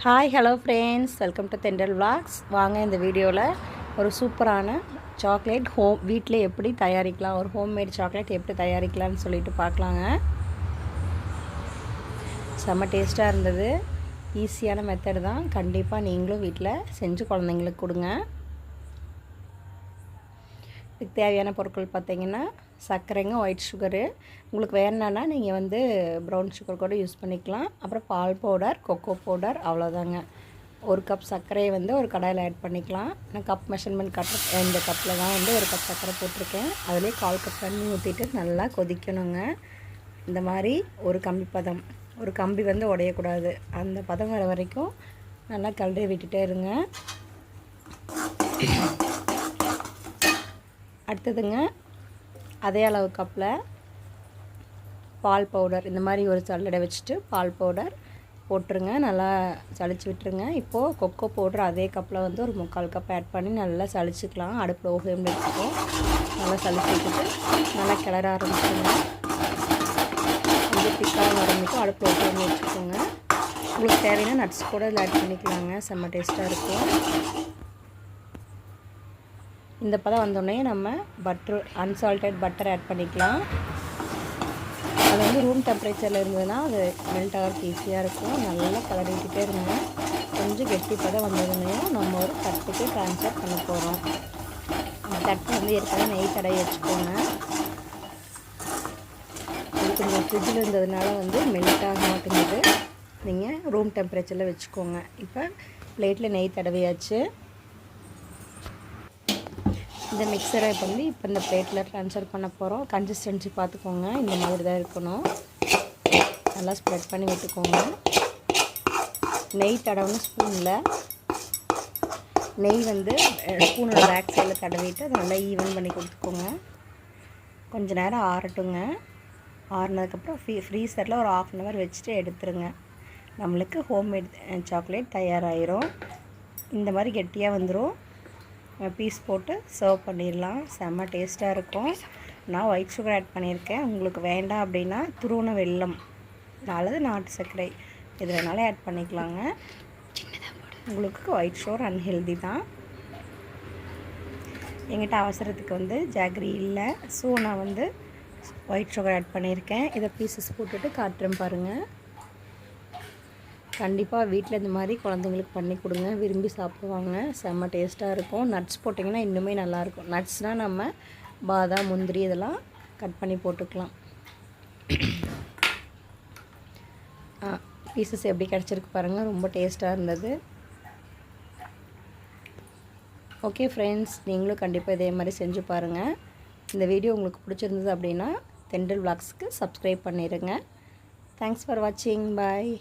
Hi hello friends, welcome to தென்றல் vlogs. வாங்க இந்த வீடியோவில் ஒரு சூப்பரான சாக்லேட் வீட்டில் எப்படி தயாரிக்கலாம், ஒரு ஹோம்மேட் சாக்லேட் எப்படி தயாரிக்கலாம்னு சொல்லிட்டு பார்க்கலாங்க. செம்ம டேஸ்ட்டாக இருந்தது. ஈஸியான மெத்தட் தான். கண்டிப்பாக நீங்களும் வீட்டில் செஞ்சு குழந்தைங்களுக்கு கொடுங்க. இதுக்கு தேவையான பொருட்கள் பார்த்திங்கன்னா சர்க்கரைங்க, ஒயிட் சுகரு, உங்களுக்கு வேணுன்னா நீங்கள் ப்ரௌன் சுகர் கூட யூஸ் பண்ணிக்கலாம். அப்புறம் பால் பவுடர், கொக்கோ பவுடர், அவ்வளோதாங்க. ஒரு கப் சர்க்கரையை ஒரு கடாயில் ஆட் பண்ணிக்கலாம். நான் கப் மெஷர்மெண்ட் இந்த கப்பில் தான் ஒரு கப் சர்க்கரை போட்டிருக்கேன். அதிலே 1/4 கப் தண்ணி ஊற்றிட்டு நல்லா கொதிக்கணுங்க. இந்த மாதிரி ஒரு கம்பி பதம், ஒரு கம்பி உடையக்கூடாது, அந்த பதம் வர வரைக்கும் நல்லா கலரி விட்டுட்டே இருங்க. அடுத்ததுங்க, அதே அளவு கப்பில் பால் பவுடர், இந்த மாதிரி ஒரு சல்லடை வச்சுட்டு பால் பவுடர் போட்டுருங்க, நல்லா சளிச்சு விட்டுருங்க. இப்போது கொக்கோ பவுடர் அதே கப்பில் ஒரு 3/4 கப் ஆட் பண்ணி நல்லா சளிச்சிக்கலாம். அடுப்பில் ஓகேன்னு எடுத்துப்போம். நல்லா சளிச்சு விட்டுட்டு நல்லா கிளற ஆரம்பிச்சுங்க. திக்காக ஆரம்பிக்கும். அடுப்பில் ஓகேன்னு வச்சுக்கோங்க. உங்களுக்கு தேவையான நட்ஸ் கூட இதில் ஆட் பண்ணிக்கலாங்க. செம்ம டேஸ்ட்டாக இருக்கும். இந்த பதம் வந்தோடனே நம்ம அன்சால்டட் பட்டர் ஆட் பண்ணிக்கலாம். அது ரூம் டெம்பரேச்சரில் இருந்ததுன்னா அது மெல்ட் ஆகிறதுக்கு ஈஸியாக இருக்கும். நல்லா கலரிக்கிட்டே இருங்க. கொஞ்சம் கெட்டி பதம் வந்ததுனையும் நம்ம ஒரு தட்டுக்கு ட்ரான்ஸ்ஃபர் பண்ண போகிறோம். அந்த தட்டு ஏற்கனவே நெய் தடவி வச்சுக்கோங்க. இது கொஞ்சம் ஃப்ரிட்ஜில் இருந்ததுனால மெல்ட் ஆக மாட்டேங்குது. நீங்கள் ரூம் டெம்பரேச்சரில் வச்சுக்கோங்க. இப்போ பிளேட்டில் நெய் தடவியாச்சு. இந்த மிக்சரை இப்போ இந்த பிளேட்டில் ட்ரான்ஸ்ஃபர் பண்ண போகிறோம். கன்சிஸ்டன்சி பார்த்துக்கோங்க, இந்த மாதிரி தான் இருக்கணும். நல்லா ஸ்ப்ரெட் பண்ணி விட்டுக்கோங்க. நெய் தடவுன ஸ்பூனில் நெய் ஸ்பூனோட பேக் சைடில் தடவிட்டு அதை நல்லா ஈவன் பண்ணி கொடுத்துக்கோங்க. கொஞ்சம் நேரம் ஆறட்டுங்க. ஆறினதுக்கப்புறம் ஃப்ரீசரில் ஒரு 1/2 hour வச்சுட்டு எடுத்துருங்க. நம்மளுக்கு ஹோம்மேட் சாக்லேட் தயாராகிரும். இந்த மாதிரி கெட்டியாக வந்துடும். பீஸ் போட்டு சர்வ் பண்ணிடலாம். செம்ம டேஸ்ட்டாக இருக்கும். நான் ஒயிட் சுகர் ஆட் பண்ணியிருக்கேன். உங்களுக்கு வேண்டாம் அப்படின்னா துருவன வெல்லம் அல்லது நாட்டு சர்க்கரை இது வேணாலும் ஆட் பண்ணிக்கலாங்க. உங்களுக்கு ஒயிட் சுகர் அன்ஹெல்தி தான். எங்கிட்ட அவசரத்துக்கு ஜாகரி இல்லை, ஸோ நான் ஒயிட் சுகர் ஆட் பண்ணியிருக்கேன். இதை பீசஸ் போட்டுட்டு காட்டுறேன் பாருங்கள். கண்டிப்பாக வீட்டில் இந்த மாதிரி குழந்தைங்களுக்கு பண்ணி கொடுங்க, விரும்பி சாப்பிடுவாங்க. செம்ம டேஸ்ட்டாக இருக்கும். நட்ஸ் போட்டிங்கன்னா இன்னுமே நல்லாயிருக்கும். நட்ஸ்னால் நம்ம பாதாம், முந்திரி இதெல்லாம் கட் பண்ணி போட்டுக்கலாம். பீசஸ் எப்படி கிடச்சிருக்கு பாருங்கள். ரொம்ப டேஸ்ட்டாக இருந்தது. ஓகே ஃப்ரெண்ட்ஸ், நீங்களும் கண்டிப்பாக இதே மாதிரி செஞ்சு பாருங்கள். இந்த வீடியோ உங்களுக்கு பிடிச்சிருந்தது அப்படின்னா தென்றல் விளாக்ஸ்க்கு சப்ஸ்கிரைப் பண்ணிடுங்க. தேங்க்ஸ் ஃபார் வாட்சிங். பாய்.